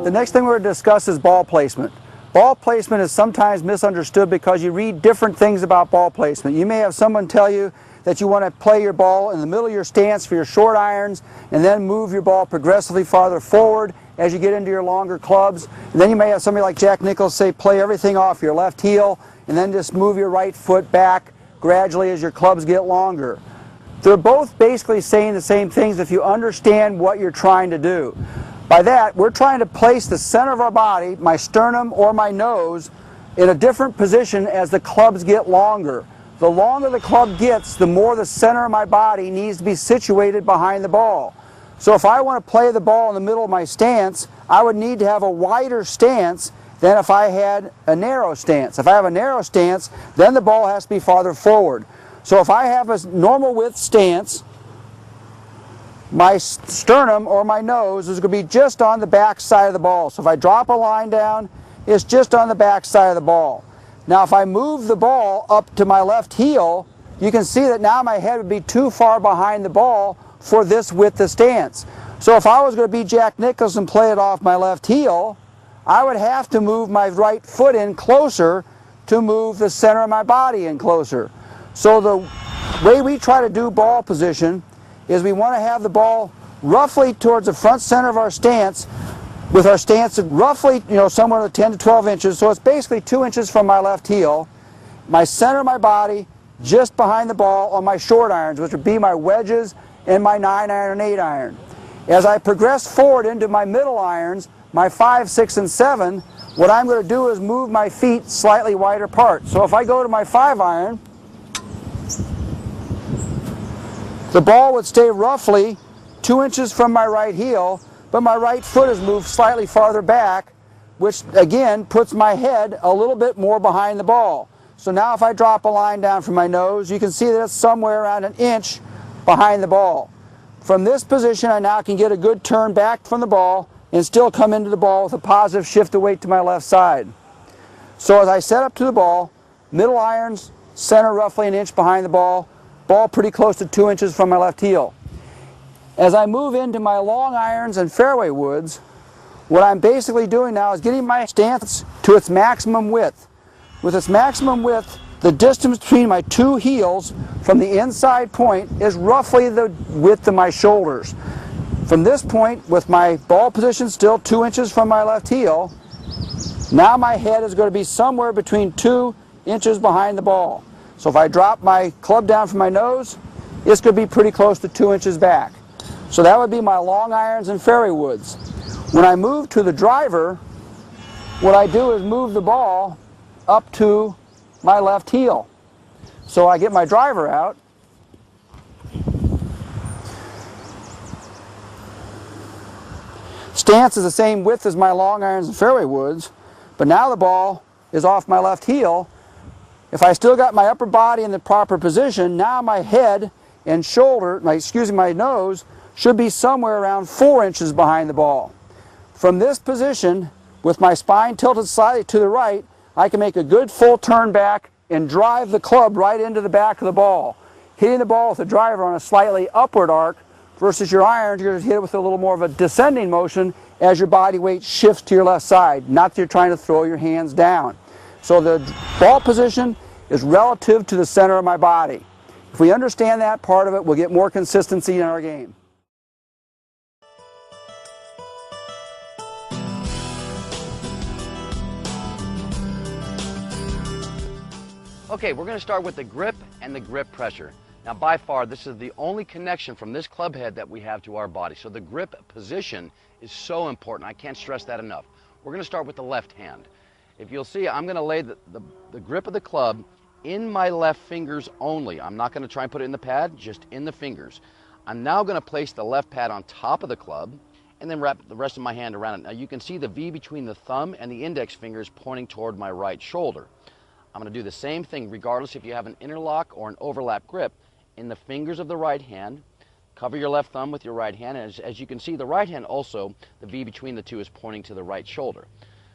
The next thing we're going to discuss is ball placement. Ball placement is sometimes misunderstood because you read different things about ball placement. You may have someone tell you that you want to play your ball in the middle of your stance for your short irons and then move your ball progressively farther forward as you get into your longer clubs. And then you may have somebody like Jack Nicklaus say play everything off your left heel and then just move your right foot back gradually as your clubs get longer. They're both basically saying the same things if you understand what you're trying to do. By that, we're trying to place the center of our body, my sternum or my nose, in a different position as the clubs get longer. The longer the club gets, the more the center of my body needs to be situated behind the ball. So if I want to play the ball in the middle of my stance, I would need to have a wider stance than if I had a narrow stance. If I have a narrow stance, then the ball has to be farther forward. So if I have a normal width stance, my sternum or my nose is going to be just on the back side of the ball. So if I drop a line down, it's just on the back side of the ball. Now if I move the ball up to my left heel, you can see that now my head would be too far behind the ball for this width of stance. So if I was going to be Jack Nicklaus and play it off my left heel, I would have to move my right foot in closer to move the center of my body in closer. So the way we try to do ball position is we want to have the ball roughly towards the front center of our stance, with our stance roughly, somewhere to 10 to 12 inches. So it's basically 2 inches from my left heel. My center of my body just behind the ball on my short irons, which would be my wedges and my 9-iron and 8-iron. As I progress forward into my middle irons, my 5, 6, and 7, what I'm going to do is move my feet slightly wider apart. So if I go to my 5-iron, the ball would stay roughly 2 inches from my right heel, but my right foot is moved slightly farther back, which again puts my head a little bit more behind the ball. So now if I drop a line down from my nose, you can see that it's somewhere around an inch behind the ball. From this position, I now can get a good turn back from the ball and still come into the ball with a positive shift of weight to my left side. So as I set up to the ball, middle irons, center roughly an inch behind the ball, ball pretty close to 2 inches from my left heel. As I move into my long irons and fairway woods, what I'm basically doing now is getting my stance to its maximum width. With its maximum width, the distance between my two heels from the inside point is roughly the width of my shoulders. From this point, with my ball position still 2 inches from my left heel, now my head is going to be somewhere between 2 inches behind the ball. So if I drop my club down from my nose, it's going to be pretty close to 2 inches back. So that would be my long irons and fairway woods. When I move to the driver, what I do is move the ball up to my left heel. So I get my driver out. Stance is the same width as my long irons and fairway woods, but now the ball is off my left heel. If I still got my upper body in the proper position, now my head and shoulder, my nose, should be somewhere around 4 inches behind the ball. From this position, with my spine tilted slightly to the right, I can make a good full turn back and drive the club right into the back of the ball. Hitting the ball with the driver on a slightly upward arc versus your irons, you're going to hit it with a little more of a descending motion as your body weight shifts to your left side, not that you're trying to throw your hands down. So the ball position is relative to the center of my body. If we understand that part of it, we'll get more consistency in our game. Okay, we're going to start with the grip and the grip pressure. Now by far, this is the only connection from this club head that we have to our body. So the grip position is so important. I can't stress that enough. We're going to start with the left hand. If you'll see, I'm going to lay the grip of the club in my left fingers only. I'm not going to try and put it in the pad, just in the fingers. I'm now going to place the left pad on top of the club and then wrap the rest of my hand around it. Now you can see the V between the thumb and the index fingers pointing toward my right shoulder. I'm going to do the same thing regardless if you have an interlock or an overlap grip. In the fingers of the right hand, cover your left thumb with your right hand, and as you can see, the right hand also, the V between the two is pointing to the right shoulder.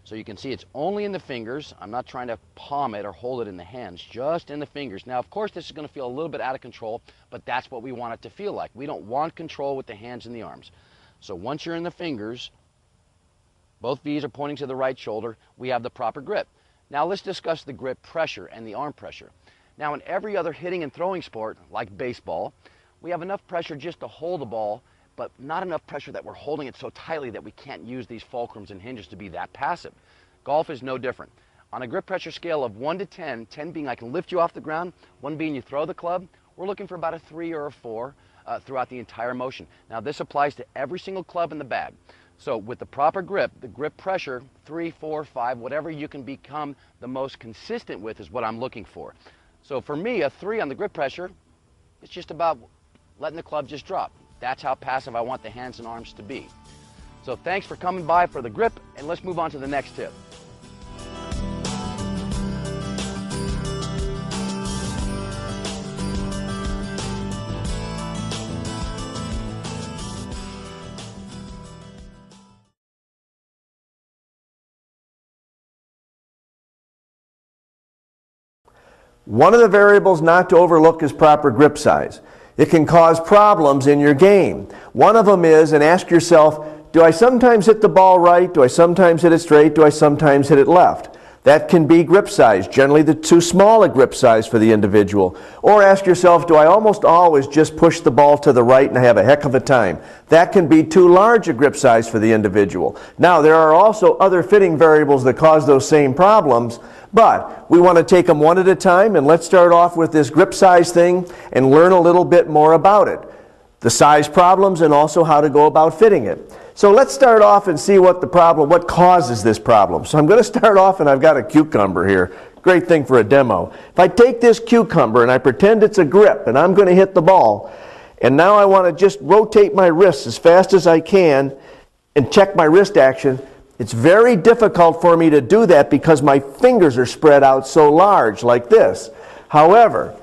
So you can see it's only in the fingers. I'm not trying to palm it or hold it in the hands, just in the fingers. Now, of course, this is going to feel a little bit out of control, but that's what we want it to feel like. We don't want control with the hands and the arms. So once you're in the fingers, Both V's are pointing to the right shoulder. We have the proper grip. Now let's discuss the grip pressure and the arm pressure. Now in every other hitting and throwing sport, like baseball, we have enough pressure just to hold the ball, but not enough pressure that we're holding it so tightly that we can't use these fulcrums and hinges to be that passive. Golf is no different. On a grip pressure scale of 1 to 10, 10 being I can lift you off the ground, 1 being you throw the club, we're looking for about a 3 or a 4 throughout the entire motion. Now this applies to every single club in the bag. So with the proper grip, the grip pressure, 3, 4, 5, whatever you can become the most consistent with is what I'm looking for. So for me, a 3 on the grip pressure, it's just about letting the club just drop. That's how passive I want the hands and arms to be. So thanks for coming by for the grip, and let's move on to the next tip. One of the variables not to overlook is proper grip size. It can cause problems in your game. One of them is, and ask yourself, do I sometimes hit the ball right? Do I sometimes hit it straight? Do I sometimes hit it left? That can be grip size, generally too small a grip size for the individual. Or ask yourself, do I almost always just push the ball to the right and I have a heck of a time? That can be too large a grip size for the individual. Now, there are also other fitting variables that cause those same problems, but we want to take them one at a time, and let's start off with this grip size thing and learn a little bit more about it. The size problems and also how to go about fitting it. So let's start off and see what causes this problem. So I'm going to start off, and I've got a cucumber here. Great thing for a demo. If I take this cucumber and I pretend it's a grip and I'm going to hit the ball, and now I want to just rotate my wrists as fast as I can and check my wrist action, it's very difficult for me to do that because my fingers are spread out so large like this. However,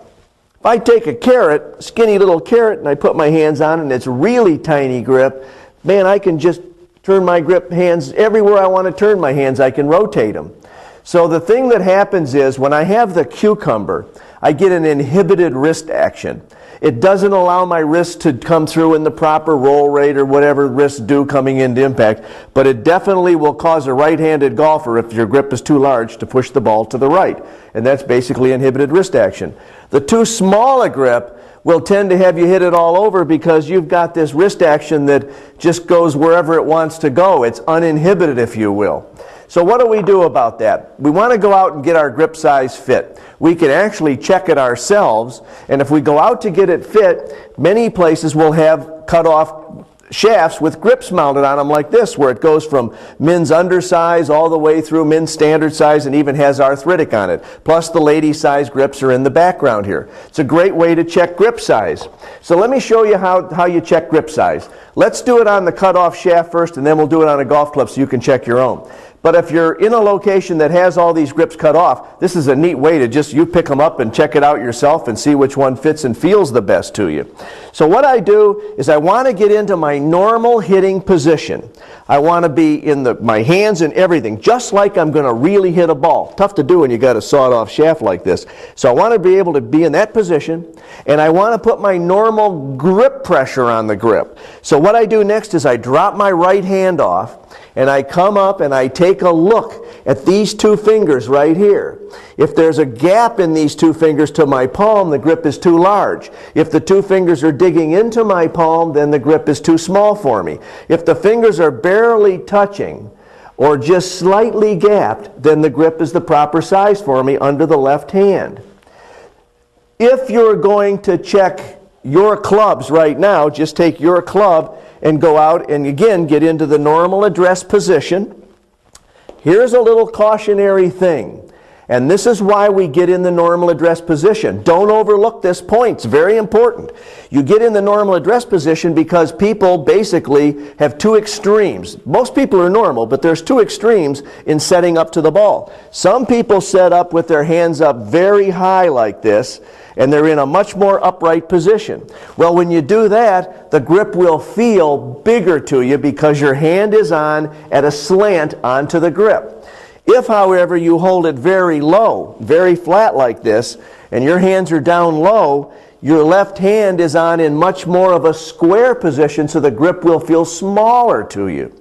if I take a carrot, skinny little carrot, and I put my hands on it and it's really tiny grip, man, I can just turn my grip hands everywhere I want to turn my hands. I can rotate them. So the thing that happens is when I have the cucumber, I get an inhibited wrist action. It doesn't allow my wrist to come through in the proper roll rate or whatever wrists do coming into impact, but it definitely will cause a right-handed golfer, if your grip is too large, to push the ball to the right. And that's basically inhibited wrist action. The too small a grip will tend to have you hit it all over because you've got this wrist action that just goes wherever it wants to go. It's uninhibited, if you will. So what do we do about that? We want to go out and get our grip size fit. We can actually check it ourselves, and if we go out to get it fit, many places will have cut off shafts with grips mounted on them like this, where it goes from men's undersize all the way through men's standard size and even has arthritic on it. Plus the lady size grips are in the background here. It's a great way to check grip size. So let me show you how you check grip size. Let's do it on the cut off shaft first, and then we'll do it on a golf club so you can check your own. But if you're in a location that has all these grips cut off, this is a neat way to just, you pick them up and check it out yourself and see which one fits and feels the best to you. So what I do is I want to get into my normal hitting position. I want to be in my hands and everything, just like I'm going to really hit a ball. Tough to do when you got a sawed-off shaft like this. So I want to be able to be in that position, and I want to put my normal grip pressure on the grip. So what I do next is I drop my right hand off, and I come up and I take a look at these two fingers right here. If there's a gap in these two fingers to my palm, the grip is too large. If the two fingers are digging into my palm, then the grip is too small for me. If the fingers are barely touching or just slightly gapped, then the grip is the proper size for me under the left hand. If you're going to check your clubs right now, just take your club and go out and again get into the normal address position. Here's a little cautionary thing, and this is why we get in the normal address position. Don't overlook this point. It's very important. You get in the normal address position because people basically have two extremes. Most people are normal, but there's two extremes in setting up to the ball. Some people set up with their hands up very high like this, and they're in a much more upright position. Well, when you do that, the grip will feel bigger to you because your hand is on at a slant onto the grip. If, however, you hold it very low, very flat like this, and your hands are down low, your left hand is on in much more of a square position, so the grip will feel smaller to you.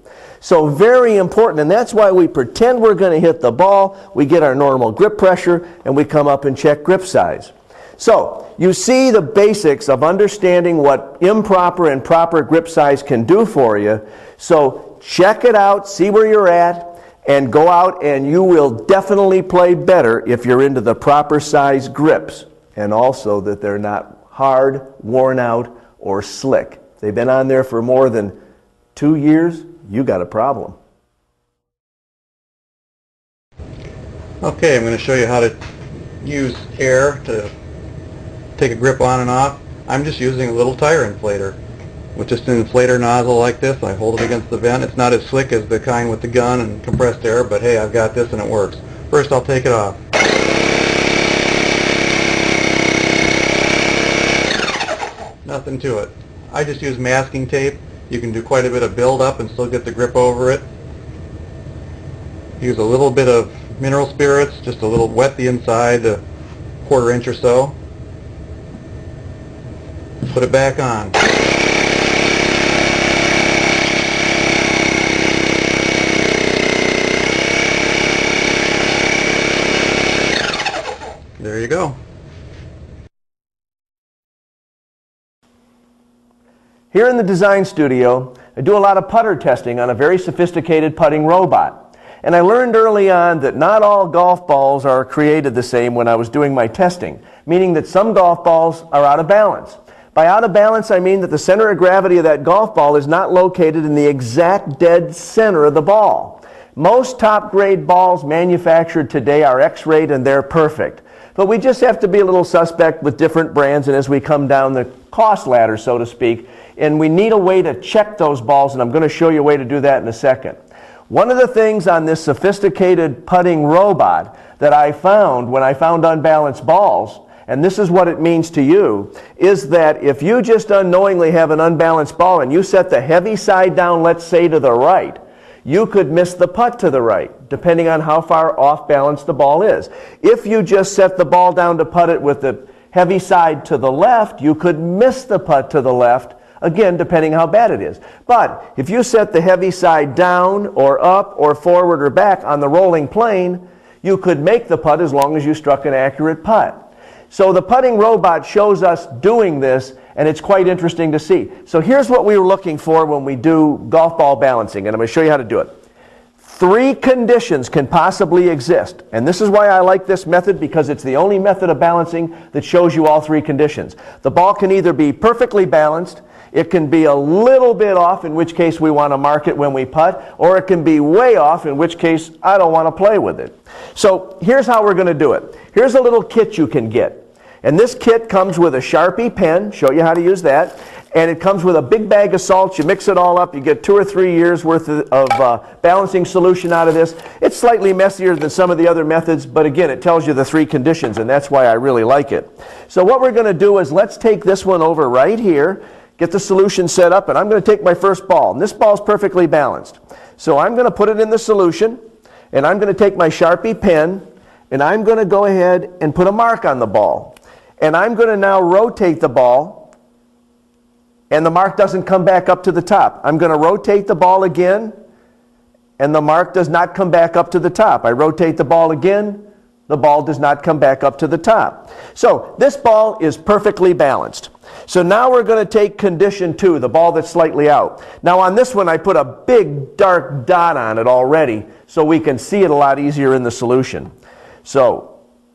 So very important, and that's why we pretend we're going to hit the ball, we get our normal grip pressure, and we come up and check grip size. So you see the basics of understanding what improper and proper grip size can do for you. So check it out, see where you're at, and go out and you will definitely play better if you're into the proper size grips, and also that they're not hard, worn out, or slick. If they've been on there for more than 2 years, you got a problem. Okay, I'm going to show you how to use air to take a grip on and off. I'm just using a little tire inflator with just an inflator nozzle like this. I hold it against the vent. It's not as slick as the kind with the gun and compressed air, but hey, I've got this and it works. First I'll take it off. Nothing to it. I just use masking tape. You can do quite a bit of build up and still get the grip over it. Use a little bit of mineral spirits, just a little, wet the inside, a quarter inch or so. Put it back on. There you go. Here in the design studio, I do a lot of putter testing on a very sophisticated putting robot. And I learned early on that not all golf balls are created the same when I was doing my testing, meaning that some golf balls are out of balance. By out of balance, I mean that the center of gravity of that golf ball is not located in the exact dead center of the ball. Most top-grade balls manufactured today are X-rayed and they're perfect. But we just have to be a little suspect with different brands, and as we come down the cost ladder, so to speak, and we need a way to check those balls, and I'm going to show you a way to do that in a second. One of the things on this sophisticated putting robot that I found when I found unbalanced balls, and this is what it means to you, is that if you just unknowingly have an unbalanced ball and you set the heavy side down, let's say to the right, you could miss the putt to the right, depending on how far off balance the ball is. If you just set the ball down to putt it with the heavy side to the left, you could miss the putt to the left, again, depending how bad it is. But if you set the heavy side down or up or forward or back on the rolling plane, you could make the putt as long as you struck an accurate putt. So the putting robot shows us doing this, and it's quite interesting to see. So here's what we were looking for when we do golf ball balancing, and I'm going to show you how to do it. 3 conditions can possibly exist, and this is why I like this method, because it's the only method of balancing that shows you all 3 conditions. The ball can either be perfectly balanced, it can be a little bit off, in which case we want to mark it when we putt, or it can be way off, in which case I don't want to play with it. So here's how we're going to do it. Here's a little kit you can get. And this kit comes with a Sharpie pen, show you how to use that, and it comes with a big bag of salts. You mix it all up, you get 2 or 3 years worth of balancing solution out of this. It's slightly messier than some of the other methods, but again, it tells you the 3 conditions, and that's why I really like it. So what we're going to do is let's take this one over right here, get the solution set up, and I'm going to take my first ball, and this ball is perfectly balanced. So I'm going to put it in the solution, and I'm going to take my Sharpie pen, and I'm going to go ahead and put a mark on the ball. And I'm going to now rotate the ball, and the mark doesn't come back up to the top. I'm going to rotate the ball again, and the mark does not come back up to the top. I rotate the ball again, the ball does not come back up to the top. So this ball is perfectly balanced. So now we're going to take condition 2, the ball that's slightly out. Now on this one I put a big dark dot on it already so we can see it a lot easier in the solution. So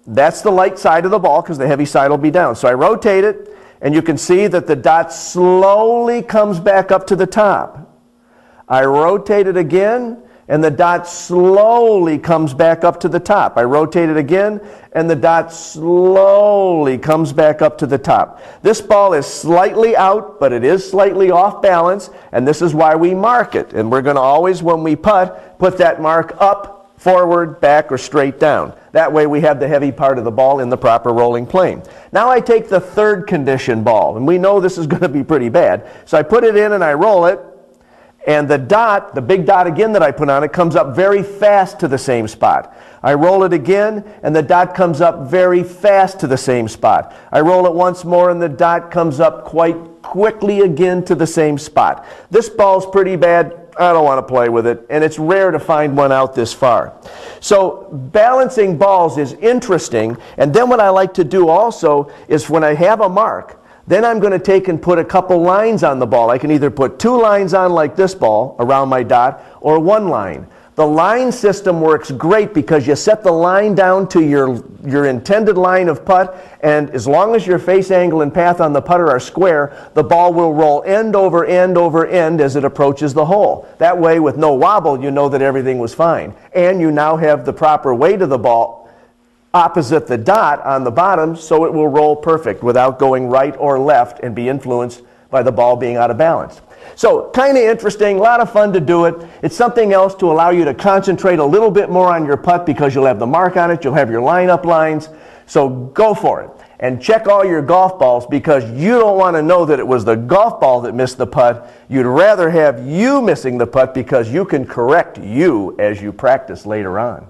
that's the light side of the ball because the heavy side will be down. So I rotate it, and you can see that the dot slowly comes back up to the top. I rotate it again, and the dot slowly comes back up to the top. I rotate it again, and the dot slowly comes back up to the top. This ball is slightly out, but it is slightly off balance, and this is why we mark it. And we're going to always, when we putt, put that mark up, forward, back, or straight down. That way we have the heavy part of the ball in the proper rolling plane. Now I take the 3rd condition ball, and we know this is going to be pretty bad. So I put it in and I roll it, and the dot, the big dot again that I put on it, comes up very fast to the same spot. I roll it again, and the dot comes up very fast to the same spot. I roll it once more, and the dot comes up quite quickly again to the same spot. This ball's pretty bad I don't want to play with it, and it's rare to find one out this far. So balancing balls is interesting, and then what I like to do also is when I have a mark, then I'm going to take and put a couple lines on the ball. I can either put 2 lines on like this ball around my dot, or 1 line. The line system works great because you set the line down to your intended line of putt, and as long as your face angle and path on the putter are square, the ball will roll end over end over end as it approaches the hole. That way, with no wobble, you know that everything was fine. And you now have the proper weight of the ball opposite the dot on the bottom, so it will roll perfect without going right or left and be influenced by the ball being out of balance. So kind of interesting, a lot of fun to do it. It's something else to allow you to concentrate a little bit more on your putt because you'll have the mark on it, you'll have your lineup lines. So go for it. And check all your golf balls because you don't want to know that it was the golf ball that missed the putt. You'd rather have you missing the putt because you can correct you as you practice later on.